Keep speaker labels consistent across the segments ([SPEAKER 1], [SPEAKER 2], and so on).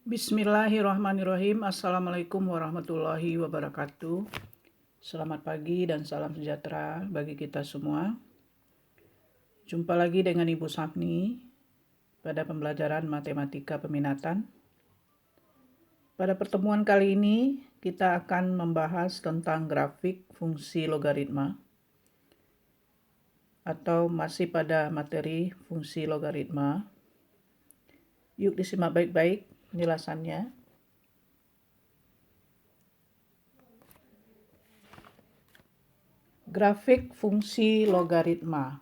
[SPEAKER 1] Bismillahirrahmanirrahim. Assalamualaikum warahmatullahi wabarakatuh. Selamat pagi dan salam sejahtera bagi kita semua. Jumpa lagi dengan Ibu Safni pada pembelajaran matematika peminatan. Pada pertemuan kali ini kita akan membahas tentang grafik fungsi logaritma atau masih pada materi fungsi logaritma. Yuk disimak baik-baik penjelasannya. Grafik fungsi logaritma.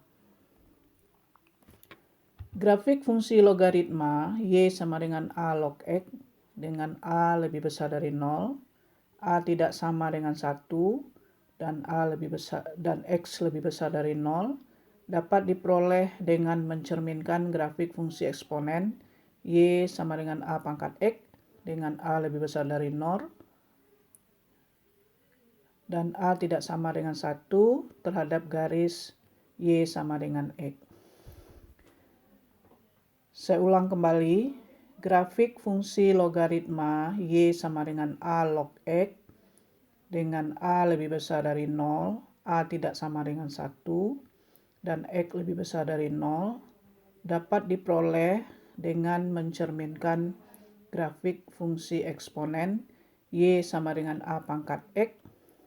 [SPEAKER 1] Grafik fungsi logaritma Y sama dengan A log X dengan A lebih besar dari 0, A tidak sama dengan 1, dan A lebih besar dan X lebih besar dari 0 dapat diperoleh dengan mencerminkan grafik fungsi eksponen Y sama dengan A pangkat X dengan A lebih besar dari 0 dan A tidak sama dengan 1 terhadap garis Y sama dengan X. Saya ulang kembali, grafik fungsi logaritma Y sama dengan A log X dengan A lebih besar dari 0, A tidak sama dengan 1, dan X lebih besar dari 0 dapat diperoleh dengan mencerminkan grafik fungsi eksponen Y sama dengan A pangkat X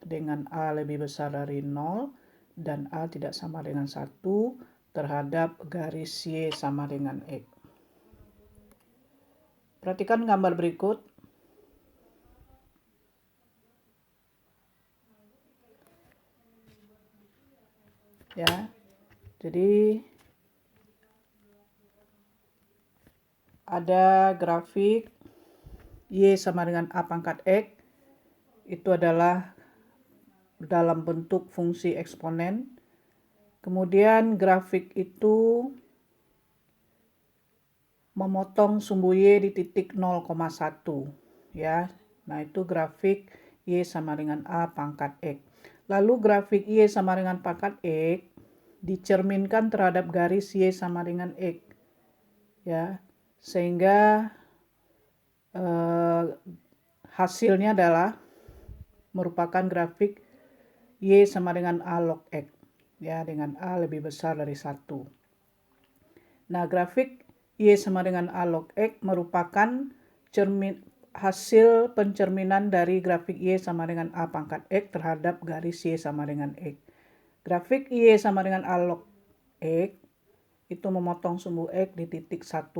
[SPEAKER 1] dengan A lebih besar dari 0 dan A tidak sama dengan 1 terhadap garis Y sama dengan X. Perhatikan gambar berikut. Ya. Jadi ada grafik Y sama dengan A pangkat X. Itu adalah dalam bentuk fungsi eksponen. Kemudian grafik itu memotong sumbu Y di titik 0,1 ya. Nah, itu grafik Y sama dengan A pangkat X. Lalu grafik Y sama dengan pangkat X dicerminkan terhadap garis Y sama dengan X. Ya. Sehingga hasilnya adalah merupakan grafik Y sama dengan A log X. Ya, dengan A lebih besar dari 1. Nah, grafik Y sama dengan A log X merupakan hasil pencerminan dari grafik Y sama dengan A pangkat X terhadap garis Y sama dengan X. Grafik Y sama dengan A log X itu memotong sumbu X di titik 1,0.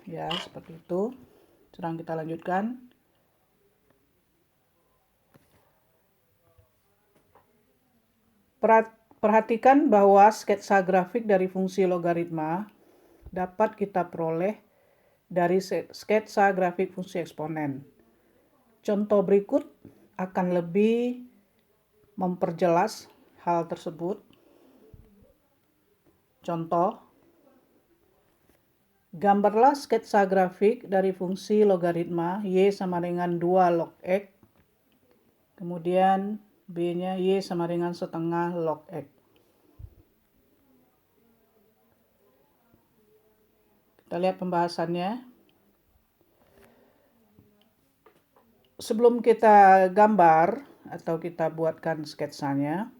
[SPEAKER 1] Ya, seperti itu. Sekarang kita lanjutkan. Perhatikan bahwa sketsa grafik dari fungsi logaritma dapat kita peroleh dari sketsa grafik fungsi eksponen. Contoh berikut akan lebih memperjelas hal tersebut. Contoh, gambarlah sketsa grafik dari fungsi logaritma Y sama dengan 2 log X, kemudian B-nya Y sama dengan setengah log X. Kita lihat pembahasannya. Sebelum kita gambar atau kita buatkan sketsanya,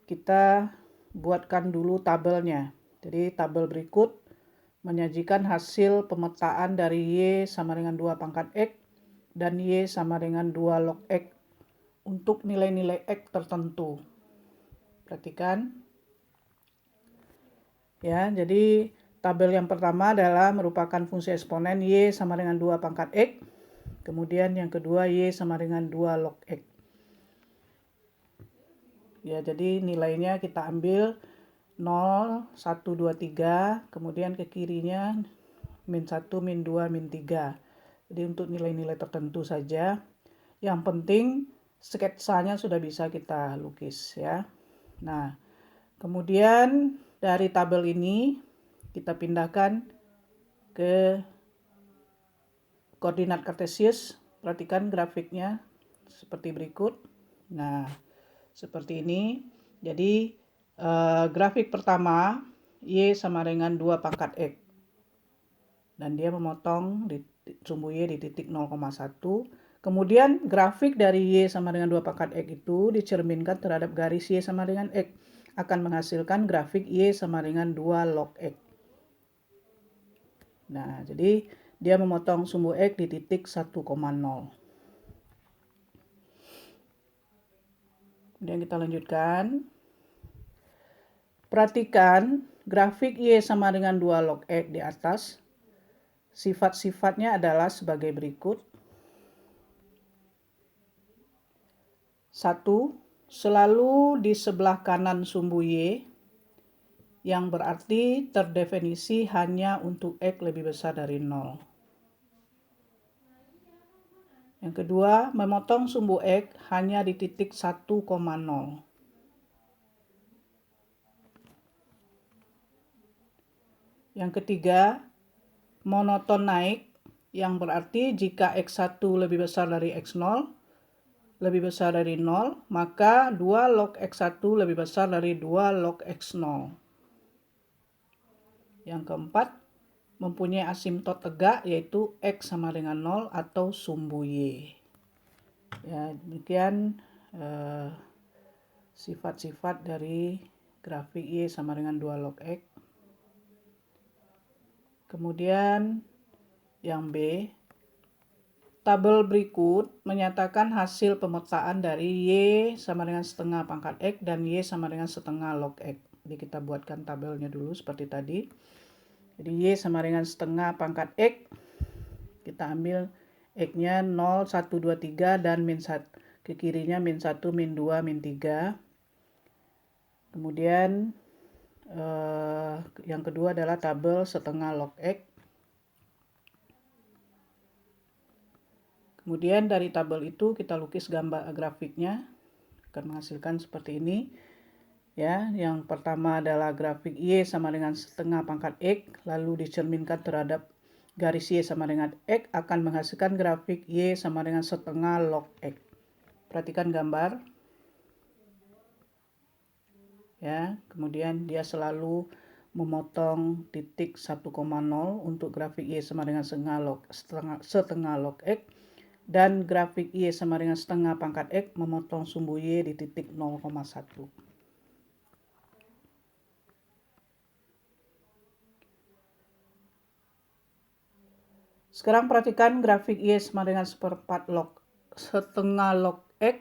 [SPEAKER 1] kita buatkan dulu tabelnya. Jadi tabel berikut menyajikan hasil pemetaan dari Y sama dengan 2 pangkat X dan Y sama dengan 2 log X untuk nilai-nilai X tertentu. Perhatikan. Ya, jadi tabel yang pertama adalah merupakan fungsi eksponen Y sama dengan 2 pangkat X. Kemudian yang kedua Y sama dengan 2 log X. Ya, jadi nilainya kita ambil 0, 1, 2, 3. Kemudian ke kirinya min 1, min 2, min 3. Jadi untuk nilai-nilai tertentu saja. Yang penting sketsanya sudah bisa kita lukis ya. Nah, kemudian dari tabel ini kita pindahkan ke koordinat kartesius. Perhatikan grafiknya seperti berikut. Nah, seperti ini. Jadi grafik pertama Y sama dengan 2 pangkat X. dan dia memotong di sumbu Y di titik 0,1. Kemudian grafik dari Y sama dengan 2 pangkat X itu dicerminkan terhadap garis Y sama dengan X, akan menghasilkan grafik Y sama dengan 2 log X. Nah, jadi dia memotong sumbu X di titik 1,0. Kemudian kita lanjutkan. Perhatikan grafik Y sama dengan 2 log X di atas. Sifat-sifatnya adalah sebagai berikut. 1. Selalu di sebelah kanan sumbu Y, yang berarti terdefinisi hanya untuk X lebih besar dari 0. Yang kedua, memotong sumbu X hanya di titik 1,0. Yang ketiga, monoton naik, yang berarti jika X1 lebih besar dari X0, lebih besar dari 0, maka 2 log X1 lebih besar dari 2 log X0. Yang keempat, mempunyai asimtot tegak, yaitu X sama dengan 0 atau sumbu Y. Ya, demikian sifat-sifat dari grafik Y sama dengan 2 log X. Kemudian yang B, tabel berikut menyatakan hasil pemetaan dari Y sama dengan setengah pangkat X dan Y sama dengan setengah log X. Jadi kita buatkan tabelnya dulu seperti tadi. Jadi Y sama dengan setengah pangkat X. Kita ambil X-nya 0, 1, 2, 3 dan min 1. Ke kirinya min 1, min 2, min 3. Kemudian yang kedua adalah tabel setengah log X. Kemudian dari tabel itu kita lukis gambar grafiknya, akan menghasilkan seperti ini. Ya, yang pertama adalah grafik Y sama dengan setengah pangkat X, lalu dicerminkan terhadap garis Y sama dengan X, akan menghasilkan grafik Y sama dengan setengah log X. Perhatikan gambar. Ya, kemudian dia selalu memotong titik 1,0 untuk grafik Y sama dengan setengah log X, dan grafik Y sama dengan setengah pangkat X memotong sumbu Y di titik 0,1. Sekarang perhatikan grafik Y sama dengan setengah log X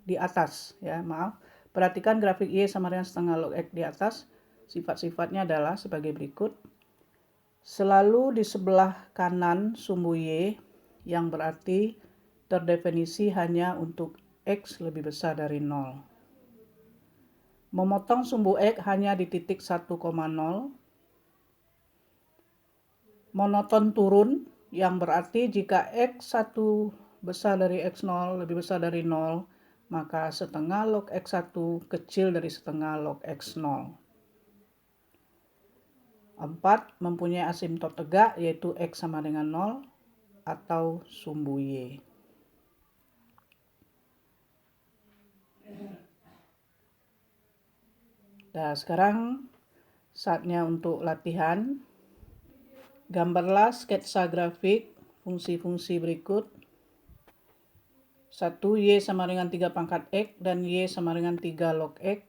[SPEAKER 1] di atas. Ya, maaf. Perhatikan grafik Y sama dengan setengah log X di atas. Sifat-sifatnya adalah sebagai berikut. Selalu di sebelah kanan sumbu Y, yang berarti terdefinisi hanya untuk X lebih besar dari 0. Memotong sumbu X hanya di titik 1,0. Monoton turun, yang berarti jika X1 besar dari X0 lebih besar dari 0, maka setengah log X1 kecil dari setengah log X0. 4. Mempunyai asimtot tegak, yaitu X sama dengan 0 atau sumbu Y. Nah, sekarang saatnya untuk latihan. Gambarlah sketsa grafik fungsi-fungsi berikut. 1. Y sama dengan 3 pangkat X dan Y sama dengan 3 log X.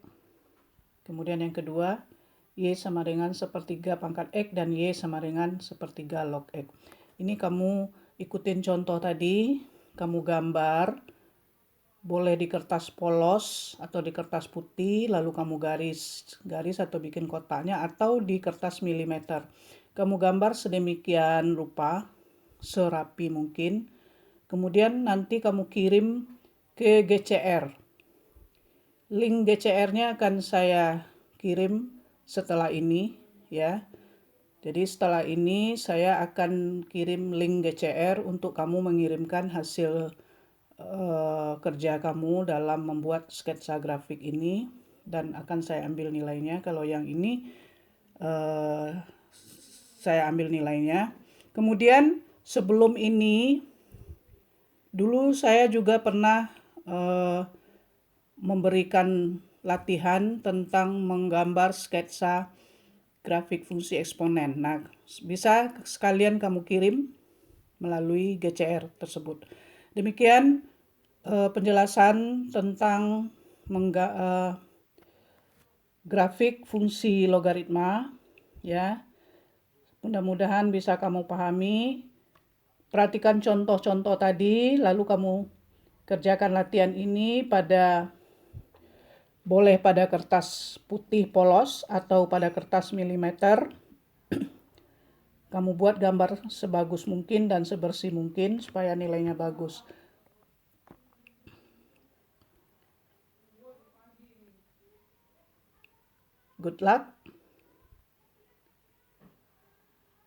[SPEAKER 1] Kemudian yang kedua, Y sama dengan sepertiga pangkat X dan Y sama dengan sepertiga log X. Ini kamu ikutin contoh tadi, kamu gambar, boleh di kertas polos atau di kertas putih, lalu kamu garis atau bikin kotaknya, atau di kertas milimeter. Kamu gambar sedemikian rupa, serapi mungkin. Kemudian nanti kamu kirim ke GCR. Link GCR-nya akan saya kirim setelah ini, ya. Jadi setelah ini saya akan kirim link GCR untuk kamu mengirimkan hasil kerja kamu dalam membuat sketsa grafik ini, dan akan saya ambil nilainya. Kalau yang ini saya ambil nilainya. Kemudian sebelum ini, dulu saya juga pernah memberikan latihan tentang menggambar sketsa grafik fungsi eksponen. Nah, bisa sekalian kamu kirim melalui GCR tersebut. Demikian penjelasan tentang grafik fungsi logaritma, ya. Mudah-mudahan bisa kamu pahami. Perhatikan contoh-contoh tadi, lalu kamu kerjakan latihan ini boleh pada kertas putih polos atau pada kertas milimeter. Kamu buat gambar sebagus mungkin dan sebersih mungkin supaya nilainya bagus. Good luck.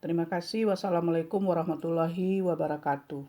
[SPEAKER 1] Terima kasih. Wassalamualaikum warahmatullahi wabarakatuh.